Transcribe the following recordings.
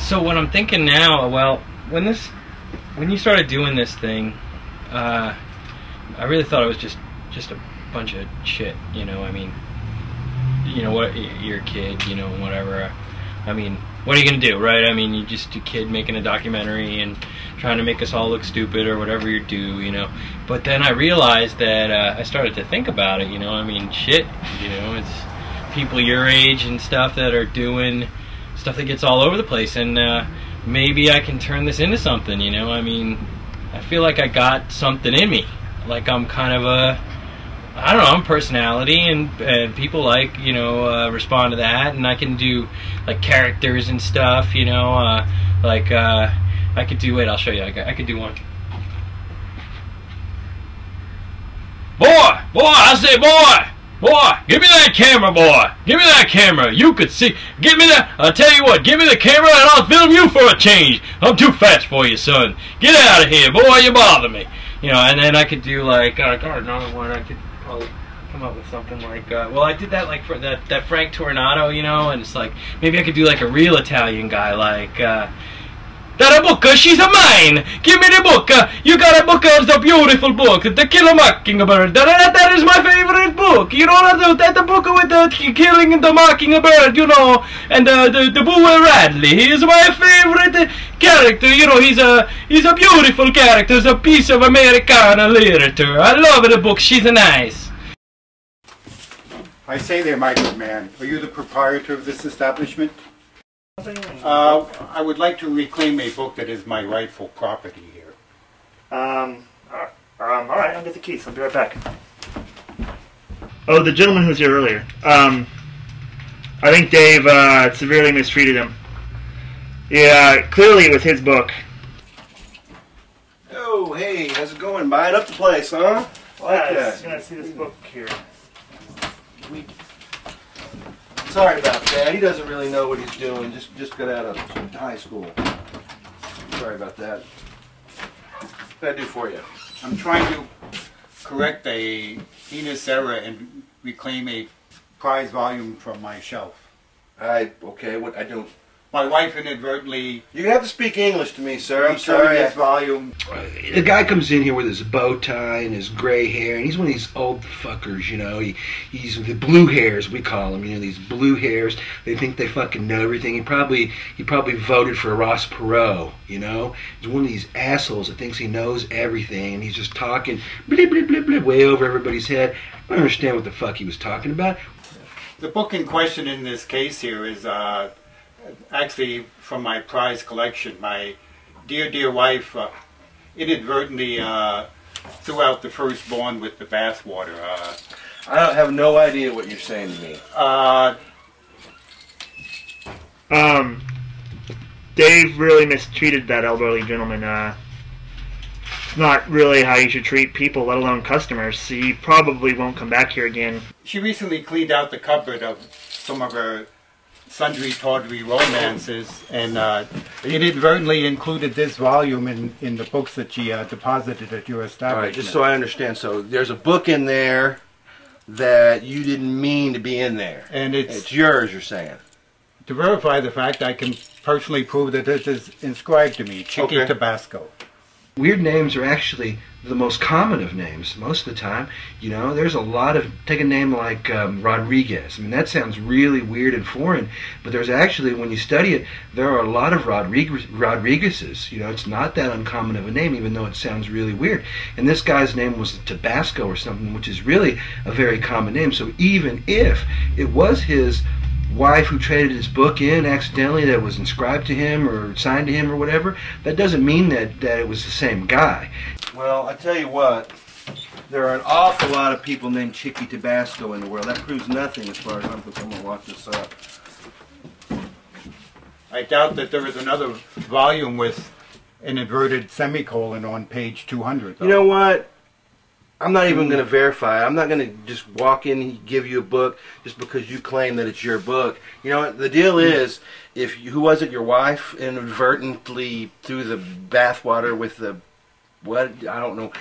So what I'm thinking now, well, when you started doing this thing, I really thought it was just a bunch of shit, you know. I mean, you know what, you're a kid, you know, whatever. I mean, what are you gonna do, right? I mean, you're just a kid making a documentary and trying to make us all look stupid or whatever you do, you know. But then I realized that I started to think about it, you know. I mean, shit, you know, it's people your age and stuff that are doing stuff that gets all over the place, and maybe I can turn this into something, you know. I mean, I feel like I got something in me, like I'm kind of I don't know, I'm personality, and people like, you know, respond to that, and I can do like characters and stuff, you know, like I could do, wait, I'll show you, I could do one. Boy, I say boy, give me that camera, boy, give me that camera, you could see, give me that, I'll tell you what, give me the camera and I'll film you for a change, I'm too fast for you, son, get out of here, boy, you bother me, you know. And then I could do like, I got another one, I could probably come up with something like, well, I did that like for that Frank Tornado, you know, and it's like, maybe I could do like a real Italian guy, like, that a book, she's a mine, give me the book, you got a book, it's a beautiful book, To Kill a Mockingbird, that is my favorite book, you know, that the book with the killing the mockingbird, you know, and the Boo Radley, he is my favorite character, you know, he's a beautiful character, he's a piece of Americana literature, I love the book, she's nice. I say there, my good man, are you the proprietor of this establishment? I would like to reclaim a book that is my rightful property here. Alright, I'll get the keys. I'll be right back. Oh, the gentleman who was here earlier. I think Dave severely mistreated him. Yeah, clearly it was his book. Oh, hey, how's it going? Buying up the place, huh? Like that. Gonna see this book here. Sorry about that. He doesn't really know what he's doing. Just got out of high school. Sorry about that. What can I do for you? I'm trying to correct a heinous error and reclaim a prize volume from my shelf. Okay, what I don't... My wife inadvertently... You're gonna have to speak English to me, sir. I'm sorry. This volume. The guy comes in here with his bow tie and his gray hair, and he's one of these old fuckers, you know. He's the blue hairs, we call him, you know, these blue hairs. They think they fucking know everything. He probably voted for Ross Perot, you know. He's one of these assholes that thinks he knows everything, and he's just talking blip, blip, blip, blip, way over everybody's head. I don't understand what the fuck he was talking about. The book in question in this case here is actually from my prize collection. My dear wife inadvertently threw out the firstborn with the bathwater. I have no idea what you're saying to me. Dave really mistreated that elderly gentleman. It's not really how you should treat people, let alone customers. He probably won't come back here again. She recently cleaned out the cupboard of some of her sundry tawdry romances, and inadvertently included this volume in the books that she deposited at your establishment. All right, just so I understand. So there's a book in there that you didn't mean to be in there. And it's yours, you're saying? To verify the fact, I can personally prove that it is inscribed to me, Chicky Tabasco. Weird names are actually the most common of names most of the time. You know, there's a lot of, take a name like Rodriguez. I mean, that sounds really weird and foreign, but there's actually, when you study it, there are a lot of Rodriguezes. You know, it's not that uncommon of a name, even though it sounds really weird. And this guy's name was Tabasco or something, which is really a very common name. So even if it was his wife who traded his book in accidentally, that was inscribed to him or signed to him or whatever, that doesn't mean that it was the same guy. Well, I tell you what, there are an awful lot of people named Chicky Tabasco in the world. That proves nothing as far as I'm concerned. I'm going to lock this up. I doubt that there is another volume with an inverted semicolon on page 200, though. You know what? I'm not even going to verify it. I'm not going to just walk in and give you a book just because you claim that it's your book. You know what? The deal is, who was it, your wife inadvertently threw the bathwater with the, what, I don't know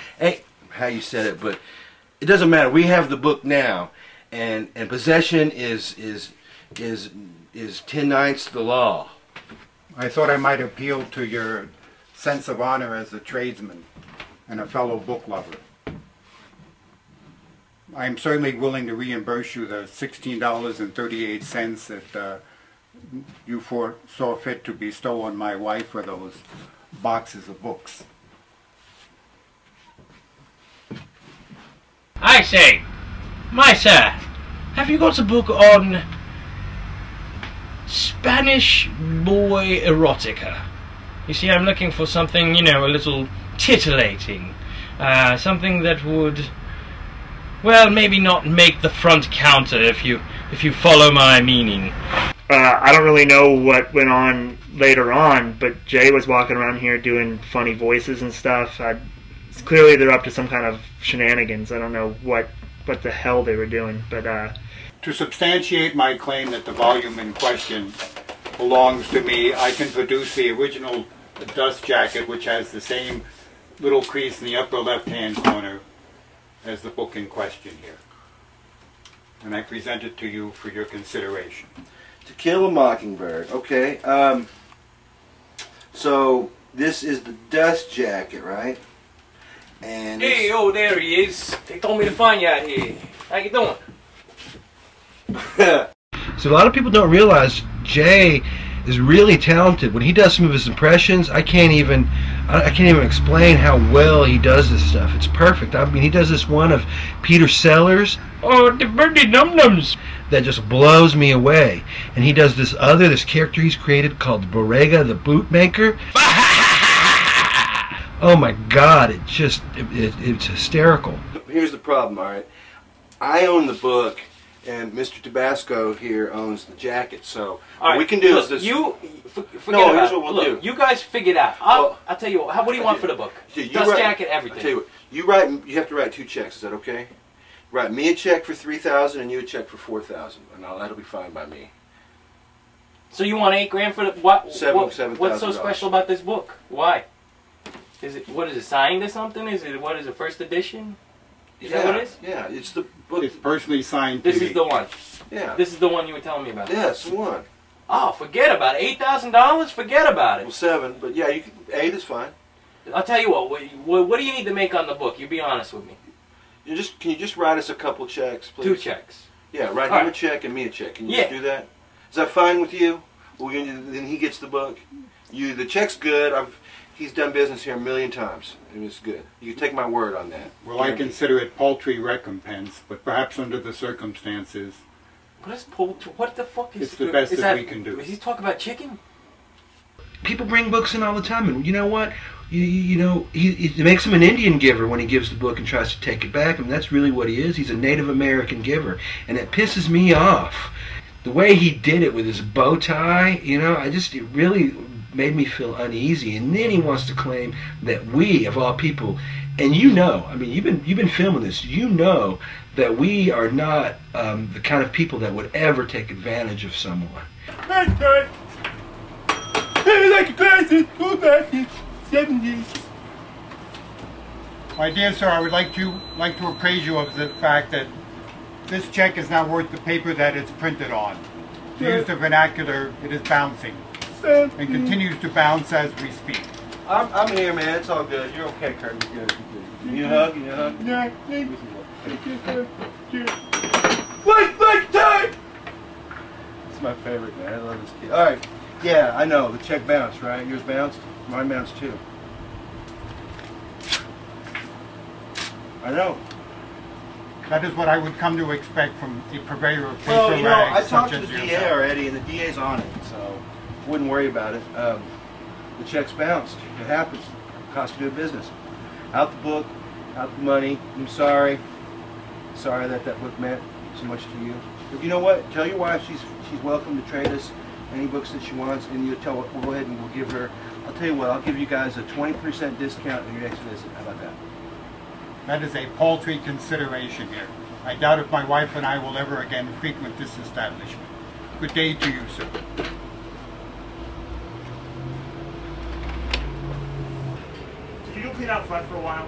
how you said it, but it doesn't matter. We have the book now, and possession is 10/9 the law. I thought I might appeal to your sense of honor as a tradesman and a fellow book lover. I'm certainly willing to reimburse you the $16.38 that you saw fit to bestow on my wife for those boxes of books. I say, my sir, have you got a book on Spanish boy erotica? You see, I'm looking for something, you know, a little titillating. Something that would, well, maybe not make the front counter, if you follow my meaning. I don't really know what went on later on, but Jay was walking around here doing funny voices and stuff. Clearly they're up to some kind of shenanigans. I don't know what the hell they were doing, but To substantiate my claim that the volume in question belongs to me, I can produce the original dust jacket, which has the same little crease in the upper left-hand corner as the book in question here. And I present it to you for your consideration. To Kill a Mockingbird. Okay. So this is the dust jacket, right? And Hey, oh, there he is. They told me to find you out here. How you doing? So a lot of people don't realize Jay is really talented. When he does some of his impressions, I can't even explain how well he does this stuff. It's perfect. I mean, he does this one of Peter Sellers. Oh, the birdie num-nums! That just blows me away. And he does this character he's created called Borrega the Bootmaker. Oh my God! It's hysterical. here's the problem, all right? I own the book, and Mr. Tabasco here owns the jacket. So what we can do is this. Forget No, about here's it. what we'll Look, do. you guys figure it out. I'll tell you what. What do you want for the book? Dust jacket, everything. I tell you what. You have to write 2 checks. Is that okay? Write me a check for $3,000 and you a check for $4,000, and that'll be fine by me. So you want $8,000 for the what? $7,000. What's so special about this book? Why? What is it signed or something? Is it first edition? Is that what it is? Yeah, it's the book. It's personally signed This to is me. the one. Yeah. This is the one you were telling me about. Yeah, it's the one. Oh, forget about it. $8,000? Forget about Well, it. 7, but yeah, 8 is fine. I'll tell you what. What do you need to make on the book? You be honest with me. Can you just write us a couple checks, please? 2 checks. Yeah, write All him a right. check and me a check. Can you Yeah. just do that? Is that fine with you? Then he gets the book. The check's good. He's done business here a million times. It was good. You can take my word on that. Well, I consider it paltry recompense, but perhaps under the circumstances, What the fuck is it's the best that we can do. Is he talking about chicken? People bring books in all the time, and you know what? He makes him an Indian giver when he gives the book and tries to take it back. I mean, that's really what he is. He's a Native American giver, and it pisses me off. The way he did it with his bow tie, it really made me feel uneasy. And then he wants to claim that we, of all people, and you've been filming this, that we are not the kind of people that would ever take advantage of someone. My dear sir, I would like to appraise you of the fact that this check is not worth the paper that it's printed on. To use the vernacular, it is bouncing, and continues to bounce as we speak. I'm here, man. It's all good. You're okay, Kurt. You're good. You need a hug? Yeah, thank you. Like time! It's my favorite, man. I love this kid. All right. Yeah, I know. The check bounced, right? Yours bounced? Mine bounced, too. I know. That is what I would come to expect from a purveyor of paper Well, I rags talked such to the as DA yourself. already, and the DA's on it, so wouldn't worry about it. The check's bounced. It happens. Cost of doing business. Out the book, out the money. I'm sorry. Sorry that book meant so much to you. But you know what? Tell your wife she's welcome to trade us any books that she wants, and we'll go ahead and we'll give her. I'll tell you what. I'll give you guys a 20% discount on your next visit. How about that? That is a paltry consideration here. I doubt if my wife and I will ever again frequent this establishment. Good day to you, sir. Did you go clean out front for a while?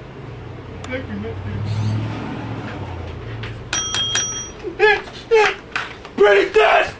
Break that!